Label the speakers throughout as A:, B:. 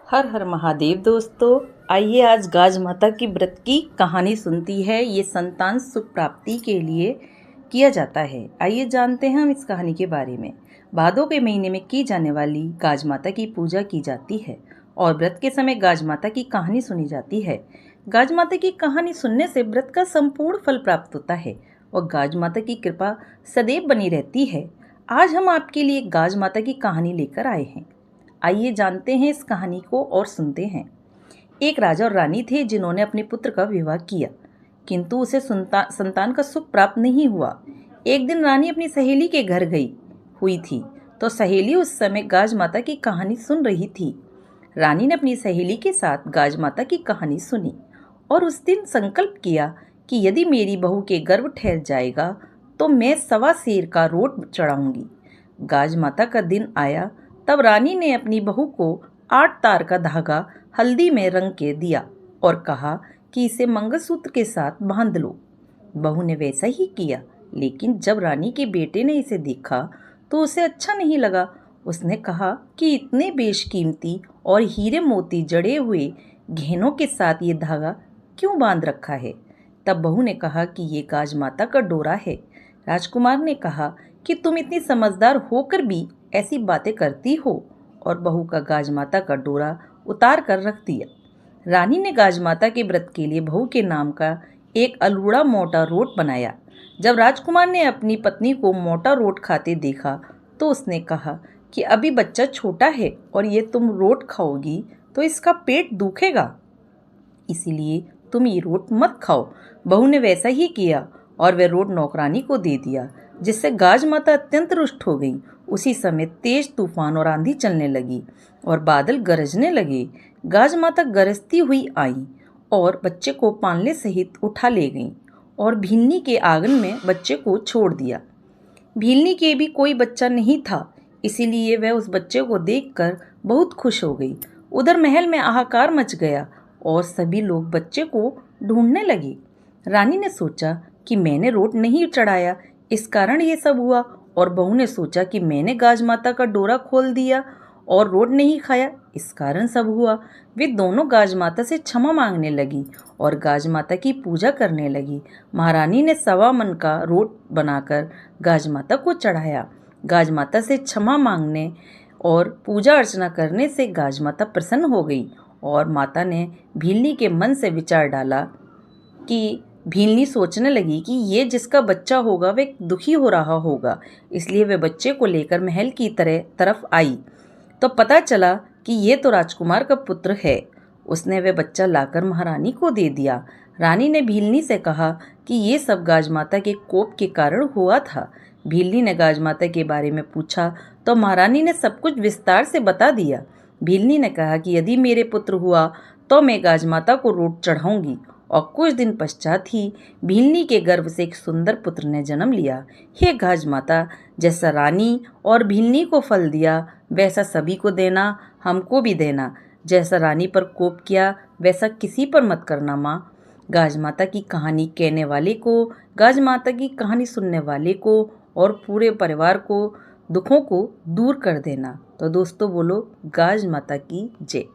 A: हर हर महादेव दोस्तों, आइए आज गाज माता की व्रत की कहानी सुनती है। ये संतान सुख प्राप्ति के लिए किया जाता है। आइए जानते हैं हम इस कहानी के बारे में। भादों के महीने में की जाने वाली गाज माता की पूजा की जाती है और व्रत के समय गाज माता की कहानी सुनी जाती है। गाज माता की कहानी सुनने से व्रत का संपूर्ण फल प्राप्त होता है और गाज माता की कृपा सदैव बनी रहती है। आज हम आपके लिए गाज माता की कहानी लेकर आए हैं। आइए जानते हैं इस कहानी को और सुनते हैं। एक राजा और रानी थे जिन्होंने अपने पुत्र का विवाह किया, किंतु उसे संतान का सुख प्राप्त नहीं हुआ। एक दिन रानी अपनी सहेली के घर गई हुई थी, तो सहेली उस समय गाज माता की कहानी सुन रही थी। रानी ने अपनी सहेली के साथ गाज माता की कहानी सुनी और उस दिन संकल्प किया कि यदि मेरी बहू के गर्भ ठहर जाएगा तो मैं 1.25 सेर का रोट चढ़ाऊंगी। गाज माता का दिन आया, तब रानी ने अपनी बहू को 8 तार का धागा हल्दी में रंग के दिया और कहा कि इसे मंगलसूत्र के साथ बांध लो। बहू ने वैसा ही किया, लेकिन जब रानी के बेटे ने इसे देखा तो उसे अच्छा नहीं लगा। उसने कहा कि इतने बेशकीमती और हीरे मोती जड़े हुए गहनों के साथ ये धागा क्यों बांध रखा है। तब बहू ने कहा कि ये गाज माता का डोरा है। राजकुमार ने कहा कि तुम इतनी समझदार होकर भी ऐसी बातें करती हो, और बहू का गाज माता का डोरा उतार कर रख दिया। रानी ने गाज माता के व्रत के लिए बहू के नाम का एक अलूड़ा मोटा रोट बनाया। जब राजकुमार ने अपनी पत्नी को मोटा रोट खाते देखा तो उसने कहा कि अभी बच्चा छोटा है और ये तुम रोट खाओगी तो इसका पेट दुखेगा, इसीलिए तुम ये रोट मत खाओ। बहू ने वैसा ही किया और वह रोट नौकरानी को दे दिया, जिससे गाज माता अत्यंत रुष्ट हो गई। उसी समय तेज तूफान और आंधी चलने लगी और बादल गरजने लगे। गाज माता गरजती हुई आई और बच्चे को पालने सहित उठा ले गई और भीलनी के आंगन में बच्चे को छोड़ दिया। भीलनी के भी कोई बच्चा नहीं था, इसीलिए वह उस बच्चे को देखकर बहुत खुश हो गई। उधर महल में हाहाकार मच गया और सभी लोग बच्चे को ढूंढने लगे। रानी ने सोचा कि मैंने रोट नहीं चढ़ाया, इस कारण ये सब हुआ, और बहू ने सोचा कि मैंने गाज माता का डोरा खोल दिया और रोट नहीं खाया, इस कारण सब हुआ। वे दोनों गाज माता से क्षमा मांगने लगी और गाज माता की पूजा करने लगी। महारानी ने 1.25 मन का रोट बनाकर गाज माता को चढ़ाया। गाज माता से क्षमा मांगने और पूजा अर्चना करने से गाज माता प्रसन्न हो गई और माता ने भीलनी के मन से विचार डाला कि भीलनी सोचने लगी कि ये जिसका बच्चा होगा वह दुखी हो रहा होगा, इसलिए वह बच्चे को लेकर महल की तरफ आई तो पता चला कि ये तो राजकुमार का पुत्र है। उसने वह बच्चा लाकर महारानी को दे दिया। रानी ने भीलनी से कहा कि ये सब गाज माता के कोप के कारण हुआ था। भीलनी ने गाज माता के बारे में पूछा तो महारानी ने सब कुछ विस्तार से बता दिया। भीलनी ने कहा कि यदि मेरे पुत्र हुआ तो मैं गाज माता को रोट चढ़ाऊंगी, और कुछ दिन पश्चात ही भीलनी के गर्भ से एक सुंदर पुत्र ने जन्म लिया। हे गाज माता, जैसा रानी और भीलनी को फल दिया वैसा सभी को देना, हमको भी देना। जैसा रानी पर कोप किया वैसा किसी पर मत करना माँ। गाज माता की कहानी कहने वाले को, गाज माता की कहानी सुनने वाले को और पूरे परिवार को दुखों को दूर कर देना। तो दोस्तों बोलो गाज माता की जय।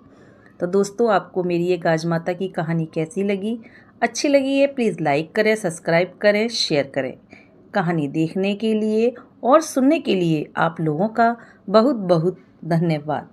A: तो दोस्तों आपको मेरी ये गाज माता की कहानी कैसी लगी? अच्छी लगी है प्लीज़ लाइक करें, सब्सक्राइब करें, शेयर करें। कहानी देखने के लिए और सुनने के लिए आप लोगों का बहुत बहुत धन्यवाद।